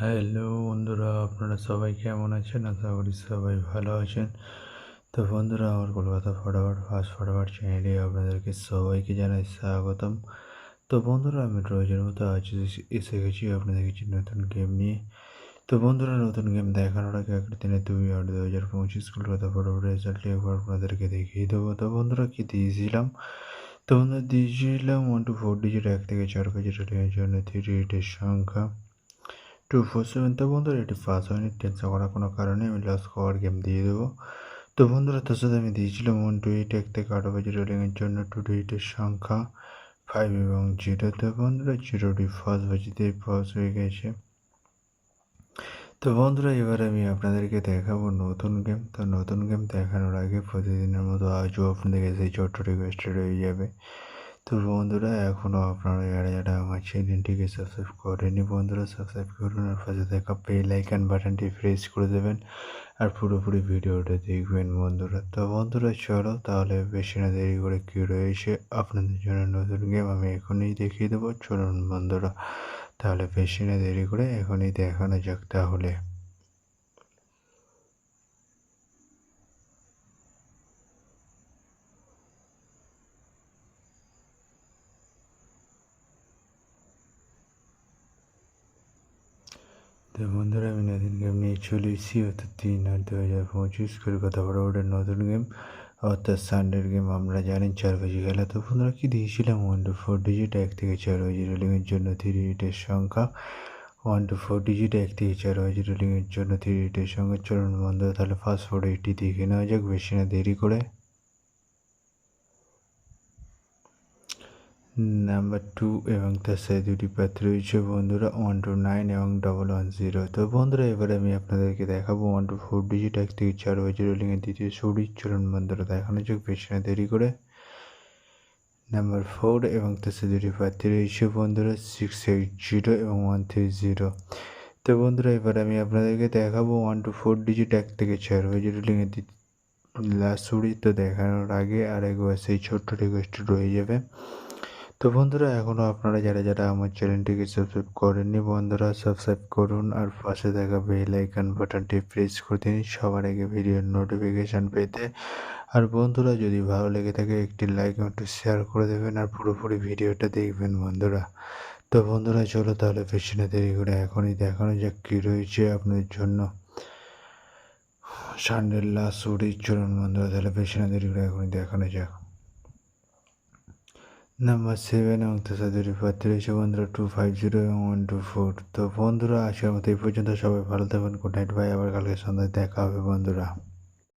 Hello বন্ধুরা, আপনারা সবাই কেমন আছেন? আশা করি সবাই ভালো আছেন। তো বন্ধুরা, আমার কলকাতা ফাস্ট ফরওয়ার্ড চ্যানেলে আপনাদেরকে সবাইকে জানাই স্বাগতম। তো বন্ধুরা, আমি রোজের মতো আজ এসে গেছি আপনাদের কিছু নতুন গেম নিয়ে। তো বন্ধুরা, নতুন গেম দেখানোর আগে একটা দিনে 2/8/2025 কলকাতা ফরওয়ার্ড রেজাল্টটি একবার আপনাদেরকে দেখিয়ে দেবো। তো বন্ধুরা, কি দিয়েছিলাম? তো বন্ধুরা, দিয়েছিলাম 1 to 4 ডিজিট, 1 থেকে 4 ডিজিট রেটিংয়ের জন্য 3 সংখ্যা 247। তো বন্ধুরা, এটি পাস হয়নি, টেনশন করার কোনো কারণে আমি লস খাওয়ার গেম দিয়ে দেবো। তো বন্ধুরা, তার সাথে আমি দিয়েছিলাম 1 to 8, 1 থেকে 8 বাজি রেলিংয়ের জন্য 2 ডিজিটের সংখ্যা 5 এবং 0। তো বন্ধুরা, 0টি ফার্স্ট বাজিতেই পাস হয়ে গেছে। তো বন্ধুরা, এবার আমি আপনাদেরকে দেখাবো নতুন গেম। তো নতুন গেম দেখানোর আগে প্রতিদিনের মতো আজও আপনাদের সেই ছোট্ট রিকোয়েস্টে রয়ে যাবে। তো বন্ধুরা, এখনও আপনারা যারা আমার চ্যানেলটিকে সাবস্ক্রাইব করেনি, বন্ধুরা সাবস্ক্রাইব করুন আর পাশে থাকা বেল আইকন বাটনটি প্রেস করে দেবেন আর পুরোপুরি ভিডিওটা দেখবেন বন্ধুরা। তো বন্ধুরা, চলো তাহলে বেশি না দেরি করে কী রয়েছে আপনাদের জন্য নতুন গেম আমি এখনই দেখিয়ে দেবো। চলুন বন্ধুরা, তাহলে বেশি না দেরি করে এখনই দেখানো যাক তাহলে। তো বন্ধুরা, আমি নতুন গেম নিয়ে চলে এসেছি, অর্থাৎ 3/8/2025 কলকাতা ফরওয়ার্ডের নতুন গেম, অর্থাৎ সানডের গেম। আমরা জানি 4 বাজি খেলা। তো বন্ধুরা, কি দিয়েছিলাম 1 to 4 ডিজিট, 1 থেকে 4 বাজি রেলিংয়ের জন্য 3 ডিজিটের সংখ্যা 1 to 4 ডিজিট, 1 থেকে 4 বাজি রেলিংয়ের জন্য 3 ডিজিটের সংখ্যা। চলুন বন্ধুরা, তাহলে ফাস্ট ফরওয়ার্ড এটি দেখে নেওয়া যাক বেশি না দেরি করে। নাম্বার 2 এবং তার সাথে দুটি প্রার্থী রয়েছে বন্ধুরা, 1 to 9 এবং 110। তো বন্ধুরা, এবারে আমি আপনাদেরকে দেখাবো 1 to 4 ডিজিট, 1 থেকে 4 বাজি রোলিংয়ের দ্বিতীয় সুরি। চলুন বন্ধুরা, দেখানো যাক বেশি না দেরি করে। নাম্বার 4 এবং তার সাথে দুটি প্রার্থী রয়েছে বন্ধুরা, 680 এবং 130। তো বন্ধুরা, এবার আমি আপনাদেরকে দেখাবো 1 to 4 ডিজিট, 1 থেকে 4 বাজি রোলিংয়ের লাস্ট সুরি। তো দেখানোর আগে আরেকবার সেই ছোট্ট রিকোয়েস্ট রয়ে যাবে। তো বন্ধুরা, এখনও আপনারা যারা আমার চ্যানেলটিকে সাবস্ক্রাইব করেননি, বন্ধুরা সাবস্ক্রাইব করুন আর পাশে থাকা বেল আইকন বাটনটি প্রেস করে দিন সবার আগে ভিডিওর নোটিফিকেশান পেতে। আর বন্ধুরা, যদি ভালো লেগে থাকে একটি লাইক এবং একটু শেয়ার করে দেবেন আর পুরোপুরি ভিডিওটা দেখবেন বন্ধুরা। তো বন্ধুরা, চলো তাহলে বেশি না দেরি করে এখনই দেখানো যাক কী রয়েছে আপনাদের জন্য সানডের লাস্ট সুরি। চলুন বন্ধুরা, তাহলে বেশি না দেরি করে এখনই দেখানো যাক। নাম্বার 7 এবং তার সাথে প্রার্থী রয়েছে বন্ধুরা, 250 এবং 124। তো বন্ধুরা, আজকের মতো এই পর্যন্ত। সবাই ভালো থাকবেন। গুড নাইট, ভাই। আবার কালকে সন্ধ্যায় দেখা হবে বন্ধুরা।